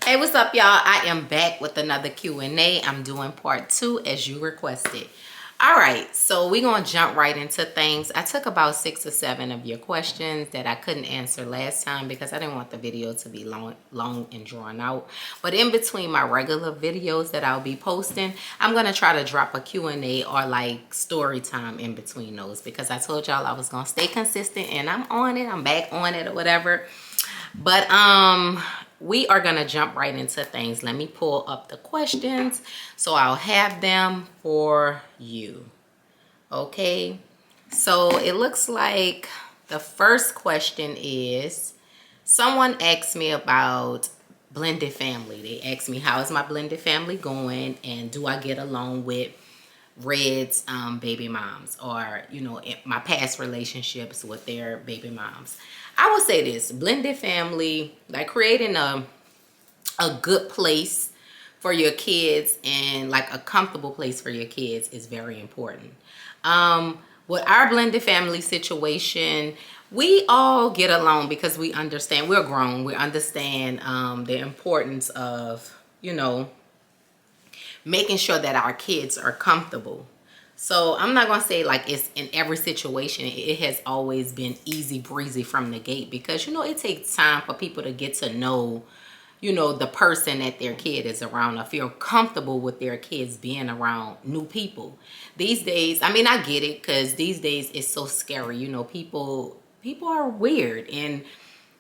Hey, what's up, y'all? I am back with another Q&A. I'm doing part 2 as you requested. All right, so we're going to jump right into things. I took about 6 or 7 of your questions that I couldn't answer last time because I didn't want the video to be long and drawn out. But in between my regular videos that I'll be posting, I'm going to try to drop a Q&A or like story time in between those because I told y'all I was going to stay consistent and I'm on it. I'm back on it or whatever. But we are gonna jump right into things. Let me pull up the questions so I'll have them for you. Okay, so it looks like the first question is someone asked me about blended family. They asked me, how is my blended family going, and do I get along with Red's baby moms, or you know, my past relationships with their baby moms. I would say this: blended family, like creating a good place for your kids and like a comfortable place for your kids is very important. With our blended family situation, we all get along because we understand, we're grown, we understand the importance of, you know, making sure that our kids are comfortable. So I'm not going to say like it's in every situation. It has always been easy breezy from the gate because, you know, it takes time for people to get to know, you know, the person that their kid is around or feel comfortable with their kids being around new people. These days, I mean, I get it because these days it's so scary. You know, people are weird and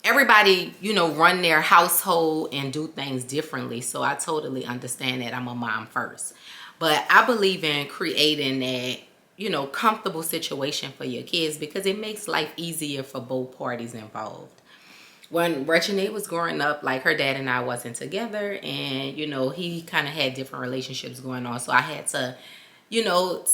everybody, you know, run their household and do things differently. So I totally understand that. I'm a mom first. But I believe in creating that, you know, comfortable situation for your kids because it makes life easier for both parties involved. When Reginae was growing up, like her dad and I wasn't together, and, you know, he kind of had different relationships going on. So I had to, you know,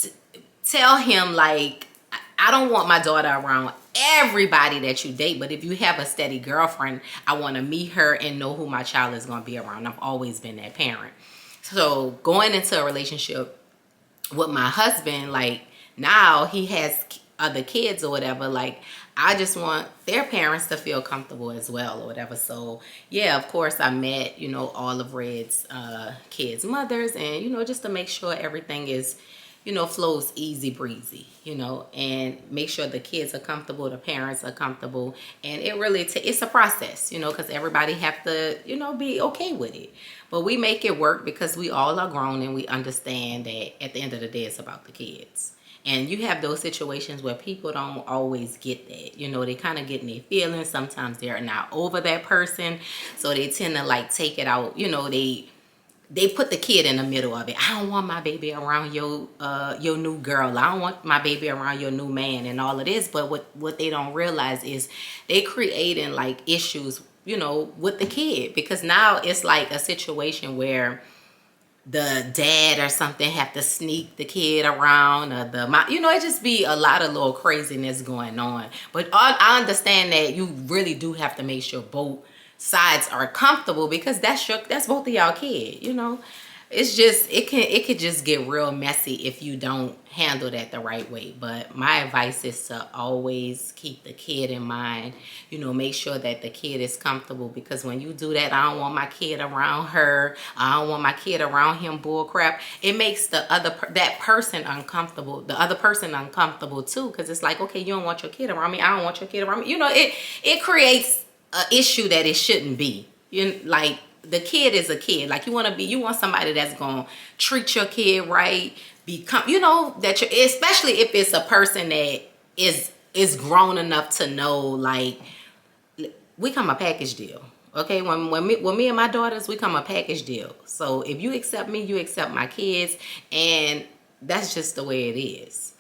tell him, like, I don't want my daughter around everybody that you date, but if you have a steady girlfriend, I want to meet her and know who my child is going to be around. I've always been that parent. So going into a relationship with my husband, like now he has other kids or whatever, like I just want their parents to feel comfortable as well or whatever. So yeah, of course I met, you know, all of Red's kids' mothers, and, you know, just to make sure everything is, you know, flows easy breezy, you know, and make sure the kids are comfortable, the parents are comfortable. And it really, it's a process, you know, because everybody have to, you know, be okay with it. But we make it work because we all are grown and we understand that at the end of the day, it's about the kids. And you have those situations where people don't always get that. You know, they kind of get in their feelings. Sometimes they're not over that person. So they tend to like take it out, you know, they put the kid in the middle of it. I don't want my baby around your new girl. I don't want my baby around your new man and all of this. But what they don't realize is they creating like issues, you know, with the kid, because now it's like a situation where the dad or something have to sneak the kid around, or the mom, you know, it just be a lot of little craziness going on. But I understand that you really do have to make sure both sides are comfortable because that's both of y'all kid, you know. It's just it could just get real messy if you don't handle that the right way. But my advice is to always keep the kid in mind, you know, make sure that the kid is comfortable, because when you do that, I don't want my kid around her, I don't want my kid around him, bull crap. It makes that person uncomfortable, the other person uncomfortable too, because it's like, okay, you don't want your kid around me, I don't want your kid around me. You know, it creates an issue that it shouldn't be. You like, the kid is a kid. Like, you want somebody that's gonna treat your kid right, you know, that you're, especially if it's a person that is grown enough to know, like, we come a package deal. Okay, when me and my daughters, we come a package deal. So if you accept me, you accept my kids, and that's just the way it is.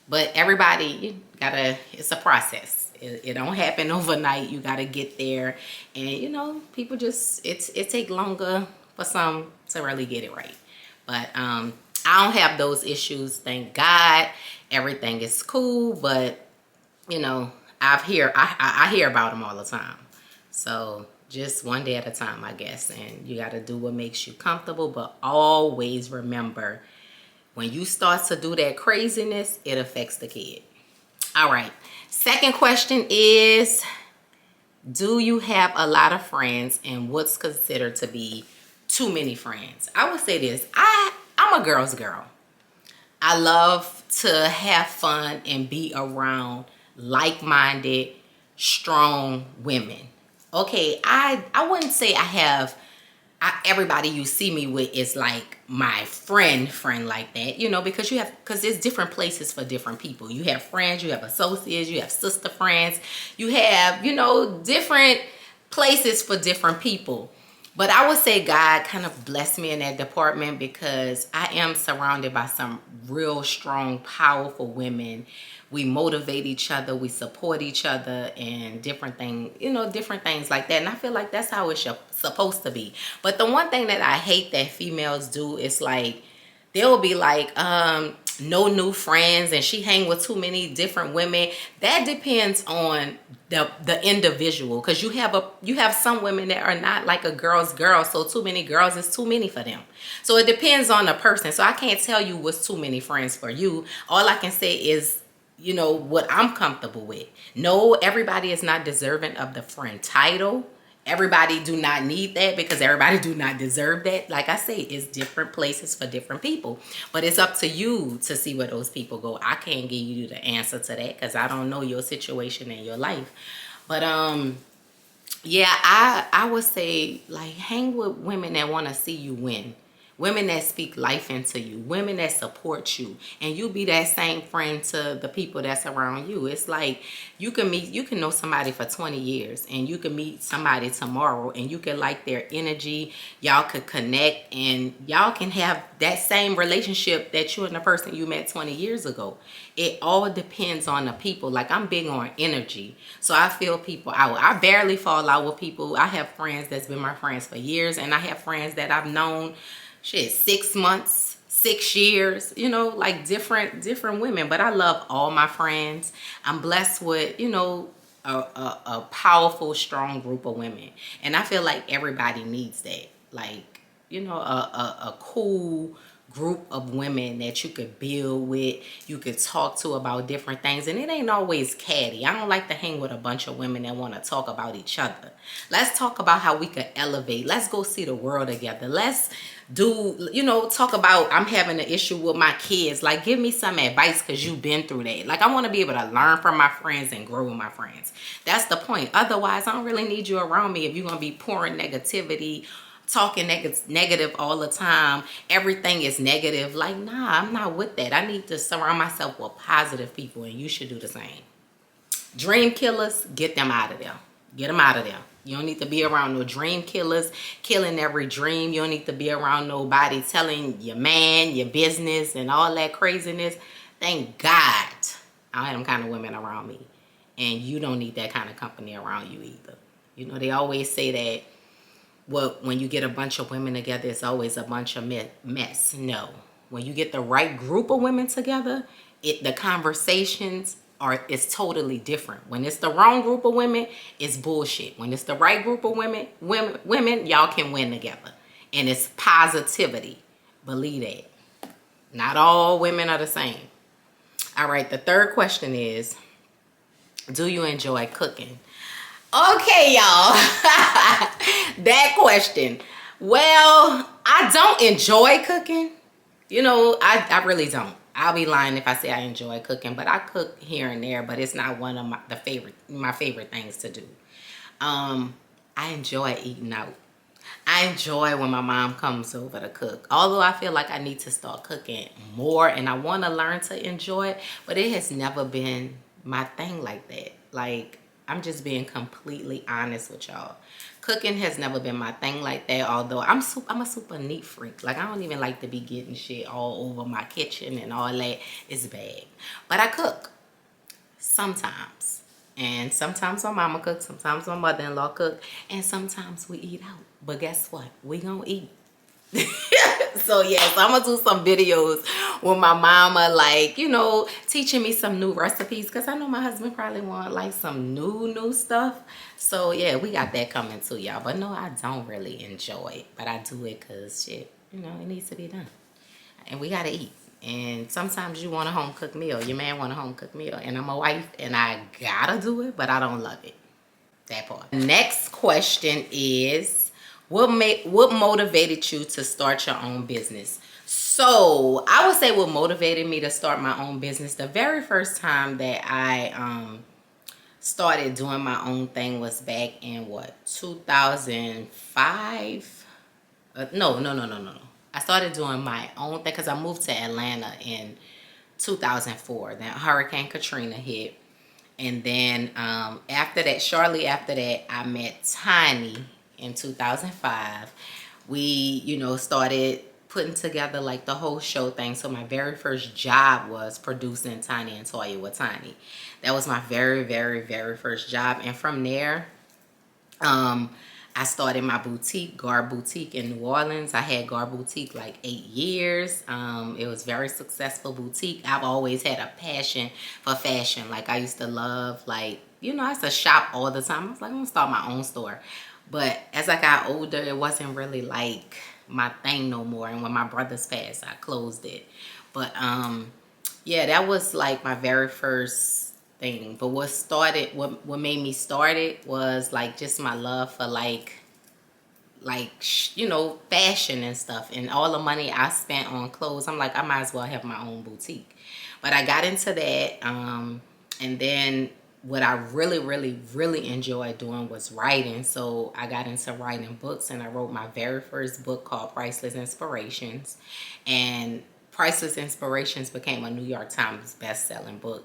But everybody, you gotta, it's a process. It don't happen overnight. You gotta get there, and, you know, people just, it take longer for some to really get it right. But I don't have those issues, thank God. Everything is cool, but, you know, I hear about them all the time. So just one day at a time, I guess. And you gotta do what makes you comfortable, but always remember, when you start to do that craziness, it affects the kid. All right. Second question is, Do you have a lot of friends, and what's considered to be too many friends? I would say this. I'm a girl's girl. I love to have fun and be around like-minded, strong women. Okay, I wouldn't say I have everybody you see me with is like my friend like that, because there's different places for different people. You have friends, you have associates, you have sister friends, you have, different places for different people. But I would say God kind of blessed me in that department because I am surrounded by some real strong, powerful women. We motivate each other, we support each other, and different things, different things like that. And I feel like that's how it's supposed to be. But the one thing that I hate that females do is like, they'll be like, no new friends, and she hang with too many different women. That depends on the individual, because you have some women that are not like a girl's girl, so too many girls is too many for them. So it depends on the person. So I can't tell you what's too many friends for you. All I can say is, what I'm comfortable with. No, everybody is not deserving of the friend title. Everybody do not need that, because everybody do not deserve that. Like I say, it's different places for different people. But it's up to you to see where those people go. I can't give you the answer to that because I don't know your situation in your life. But yeah, I would say, like, hang with women that want to see you win. Women that speak life into you, women that support you, and you be that same friend to the people that's around you. It's like you can know somebody for 20 years, and you can meet somebody tomorrow, and you can like their energy. Y'all could connect, and y'all can have that same relationship that you and the person you met 20 years ago. It all depends on the people. Like, I'm big on energy, so I feel people out. I barely fall out with people. I have friends that's been my friends for years, and I have friends that I've known 6 months, 6 years, like different women. But I love all my friends. I'm blessed with, a powerful, strong group of women. And I feel like everybody needs that. Like, a cool group of women that you could build with, you could talk to about different things. And it ain't always catty. I don't like to hang with a bunch of women that want to talk about each other. Let's talk about how we could elevate. Let's go see the world together. Let's talk about, I'm having an issue with my kids. Like, give me some advice because you've been through that. Like, I want to be able to learn from my friends and grow with my friends. That's the point. Otherwise, I don't really need you around me if you're going to be pouring negativity, talking negative all the time. Everything is negative. Like, nah, I'm not with that. I need to surround myself with positive people, and you should do the same. Dream killers, get them out of there. Get them out of there. You don't need to be around no dream killers, killing every dream. You don't need to be around nobody telling your man, your business, and all that craziness. Thank God I have them kind of women around me. And you don't need that kind of company around you either. They always say that, well, when you get a bunch of women together, it's always a bunch of mess. No. When you get the right group of women together, the conversations it's totally different. When it's the wrong group of women, it's bullshit. When it's the right group of women, y'all can win together. And it's positivity. Believe that. Not all women are the same. All right, the third question is, do you enjoy cooking? Okay, y'all. That question. Well, I don't enjoy cooking. I really don't. I'll be lying if I say I enjoy cooking, but I cook here and there, but it's not one of my favorite things to do. I enjoy eating out. I enjoy when my mom comes over to cook. Although I feel like I need to start cooking more, and I want to learn to enjoy it, but it has never been my thing like that. Like, I'm just being completely honest with y'all. Cooking has never been my thing like that, although I'm a super neat freak. Like, I don't even like to be getting shit all over my kitchen and all that. It's bad. But I cook sometimes. And sometimes my mama cooks, sometimes my mother-in-law cook, and sometimes we eat out. But guess what? We gonna eat. So yes, I'm gonna do some videos with my mama, like, teaching me some new recipes, because I know my husband probably want like some new stuff. So yeah, we got that coming too, y'all. But no, I don't really enjoy it, but I do it because shit, it needs to be done, and we gotta eat. And sometimes you want a home cooked meal, your man want a home cooked meal, and I'm a wife and I gotta do it, but I don't love it. That part. Next question is, what motivated you to start your own business? So I would say what motivated me to start my own business, the very first time that I started doing my own thing was back in what, 2005. No. I started doing my own thing because I moved to Atlanta in 2004. Then Hurricane Katrina hit. And then after that, shortly after that, I met Tiny in 2005. We, started putting together like the whole show thing. So my very first job was producing Tiny and Toya with Tiny. That was my very, very, very first job. And from there, I started my boutique, Gar Boutique in New Orleans. I had Gar Boutique like 8 years. It was very successful boutique. I've always had a passion for fashion. Like I used to love, like, I used to shop all the time. I was like, I'm gonna start my own store. But as I got older, it wasn't really like my thing no more. And when my brothers passed, I closed it. But yeah, that was like my very first thing. But what made me start it was like just my love for fashion and stuff. And all the money I spent on clothes, I'm like, I might as well have my own boutique. But I got into that, and then what I really, really, really enjoyed doing was writing. So I got into writing books, and I wrote my very first book called Priceless Inspirations. And Priceless Inspirations became a New York Times best-selling book.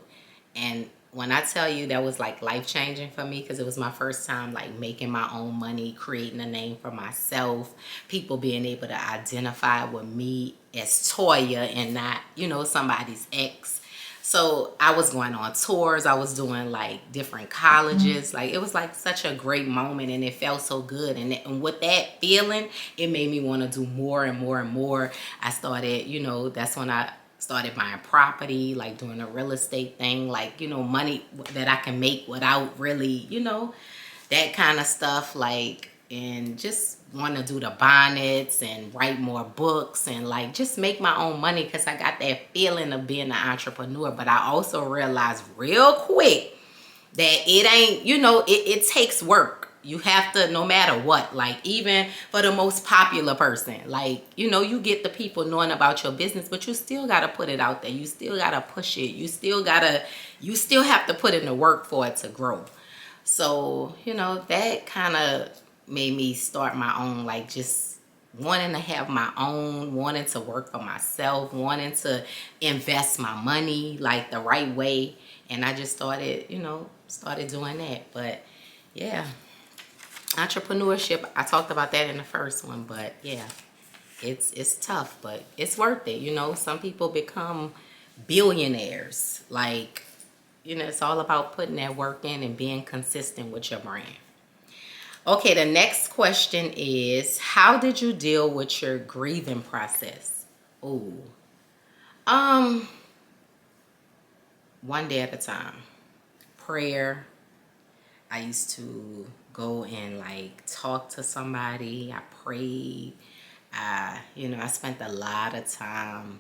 And when I tell you that was like life-changing for me, because it was my first time like making my own money, creating a name for myself, people being able to identify with me as Toya and not, somebody's ex. So I was going on tours. I was doing like different colleges. Like it was like such a great moment, and it felt so good. And with that feeling, it made me want to do more and more and more. I started, that's when I started buying property, like doing a real estate thing, like, money that I can make without really, that kind of stuff, like, and just want to do the bonnets and write more books and like just make my own money, because I got that feeling of being an entrepreneur. But I also realized real quick that it ain't, it takes work. You have to, no matter what, like even for the most popular person, like, you get the people knowing about your business, but you still got to put it out there. You still got to push it. You still have to put in the work for it to grow. So, that kind of made me start my own, like just wanting to have my own, wanting to work for myself, wanting to invest my money like the right way. And I just started doing that. But yeah, entrepreneurship, I talked about that in the first one. But yeah, it's tough, but it's worth it. Some people become billionaires. Like, it's all about putting that work in and being consistent with your brand. Okay, the next question is, how did you deal with your grieving process? Oh, one day at a time. Prayer. I used to go and like talk to somebody. I prayed. I spent a lot of time.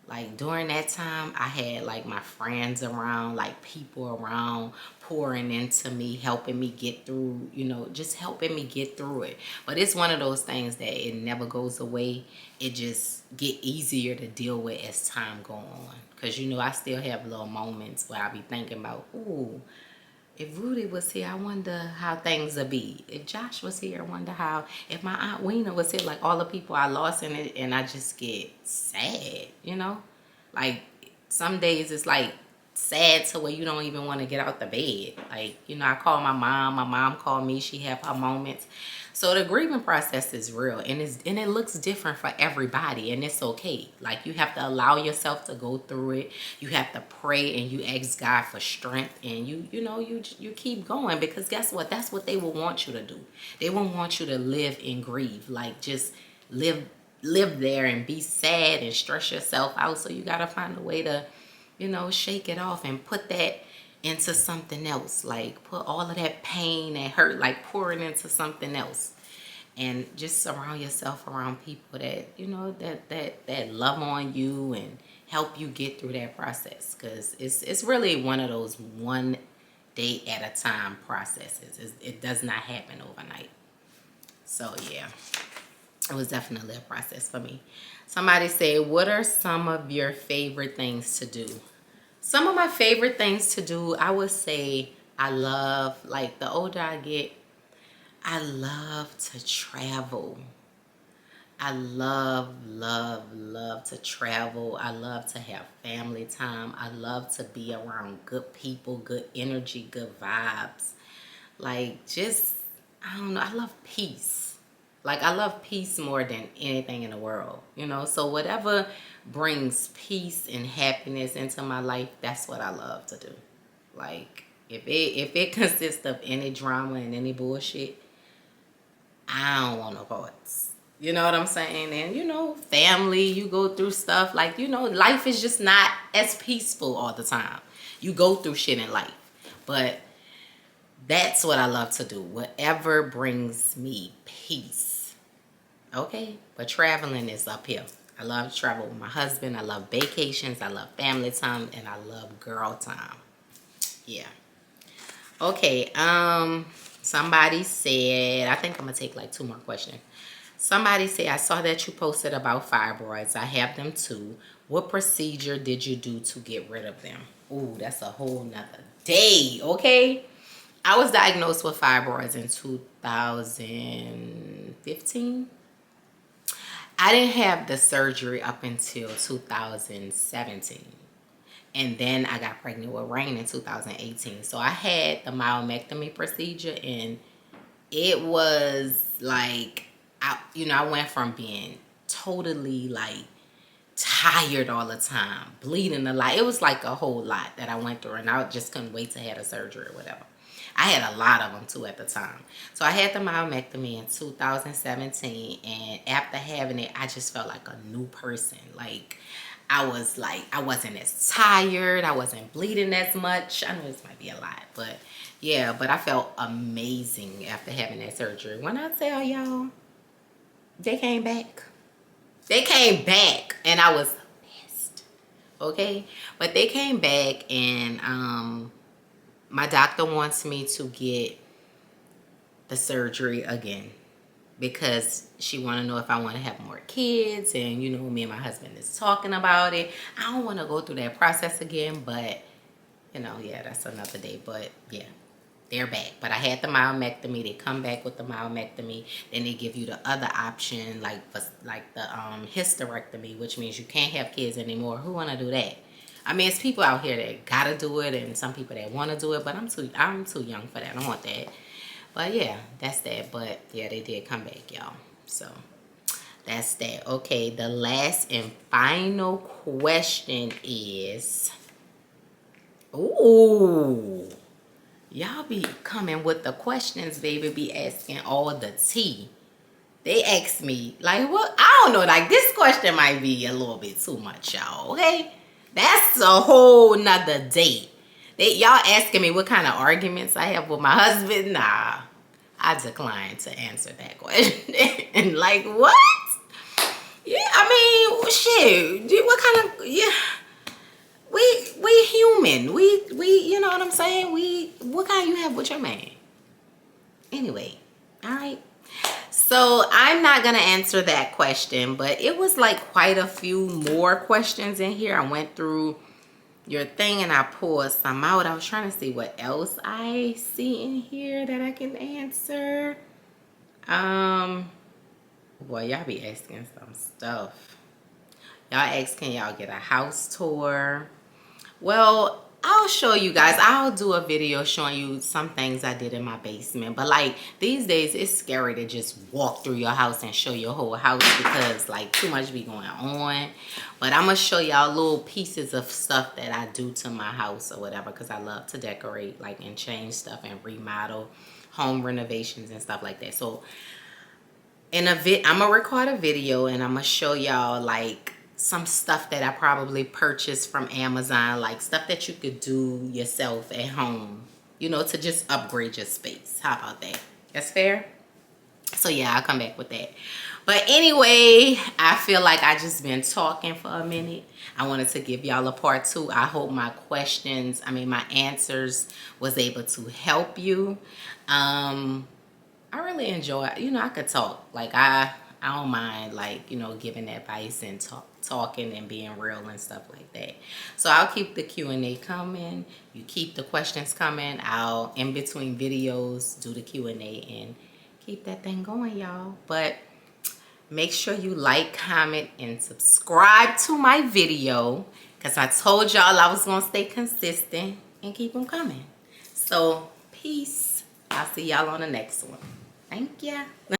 Like during that time, I had like my friends around, like people around pouring into me, helping me get through, just helping me get through it. But it's one of those things that it never goes away. It just get easier to deal with as time go on. Because, I still have little moments where I be thinking about, ooh, if Rudy was here, I wonder how things would be. If Josh was here, I wonder how. If my Aunt Weena was here, like all the people I lost in it, and I just get sad, Like some days it's like sad to where you don't even want to get out the bed. Like, I call my mom called me, she have her moments. So the grieving process is real, and it looks different for everybody, and it's okay. Like you have to allow yourself to go through it. You have to pray and you ask God for strength, and you keep going, because guess what? That's what they will want you to do. They won't want you to live in grief, like just live there and be sad and stress yourself out. So you got to find a way to, shake it off and put that into something else. Like put all of that pain and hurt, like pour it into something else. And just surround yourself around people that, that love on you and help you get through that process. Because it's really one of those day at a time processes. It does not happen overnight. So yeah, it was definitely a process for me. Somebody said, what are some of your favorite things to do? Some of my favorite things to do, I would say I love, like the older I get, I love to travel. I love to travel. I love to have family time. I love to be around good people, good energy, good vibes. Like, just, I don't know, I love peace. Like, I love peace more than anything in the world, you know? So whatever brings peace and happiness into my life, that's what I love to do. Like, if it consists of any drama and any bullshit, I don't want no parts. You know what I'm saying? And you know, family, you go through stuff. Like, you know, life is just not as peaceful all the time. You go through shit in life. But that's what I love to do. Whatever brings me peace. Okay? But traveling is up here. I love to travel with my husband. I love vacations. I love family time. And I love girl time. Yeah. Okay. Somebody said, I think I'm going to take like 2 more questions. Somebody said, I saw that you posted about fibroids. I have them too. What procedure did you do to get rid of them? Ooh, that's a whole nother day, okay? I was diagnosed with fibroids in 2015. I didn't have the surgery up until 2017. And then I got pregnant with Rain in 2018. So I had the myomectomy procedure, and it was like, I went from being totally like tired all the time, bleeding a lot. It was like a whole lot that I went through, and I just couldn't wait to have a surgery or whatever. I had a lot of them too at the time. So I had the myomectomy in 2017, and after having it, I just felt like a new person. Like, I wasn't as tired. I wasn't bleeding as much. I know this might be a lot, but yeah, but I felt amazing after having that surgery. When I tell y'all, they came back. They came back, and I was pissed. Okay? But they came back, and my doctor wants me to get the surgery again because she want to know if I want to have more kids, and you know, me and my husband is talking about it. I don't want to go through that process again, but you know, yeah, that's another day. But yeah, they're back. But I had the myomectomy. They come back with the myomectomy. Then they give you the other option, like the hysterectomy, which means you can't have kids anymore. Who want to do that? I mean, it's people out here that gotta do it, and some people that want to do it, but I'm too young for that. I don't want that. But yeah, that's that. But yeah, they did come back, y'all. So that's that. Okay, the last and final question is, ooh, y'all be coming with the questions, baby. Be asking all the tea. They asked me, like, what? I don't know. Like, this question might be a little bit too much, y'all. Okay? That's a whole nother day. Y'all asking me what kind of arguments I have with my husband? Nah, I decline to answer that question. And like, what? Yeah, I mean, shit. What kind of, yeah. We human. We you know what I'm saying? What kind you have with your man? Anyway, all right. So I'm not gonna answer that question, but it was like quite a few more questions in here. I went through your thing and I pulled some out. I was trying to see what else I see in here that I can answer. Boy, y'all be asking some stuff. Y'all ask, can y'all get a house tour? Well, I'll show you guys. I'll do a video showing you some things I did in my basement. But like these days, it's scary to just walk through your house and show your whole house because like too much be going on. But I'm going to show y'all little pieces of stuff that I do to my house or whatever, because I love to decorate like and change stuff and remodel home renovations and stuff like that. So I'm going to record a video and I'm going to show y'all like some stuff that I probably purchased from Amazon, like stuff that you could do yourself at home, you know, to just upgrade your space. How about that? That's fair? So yeah, I'll come back with that. But anyway, I feel like I just been talking for a minute. I wanted to give y'all a part 2. I hope my my answers was able to help you. I really enjoy, I could talk. Like I don't mind, like, giving advice and talking and being real and stuff like that. So I'll keep the Q&A coming. You keep the questions coming. I'll, in between videos, do the Q&A and keep that thing going, y'all. But make sure you like, comment, and subscribe to my video, because I told y'all I was going to stay consistent and keep them coming. So, peace. I'll see y'all on the next one. Thank ya.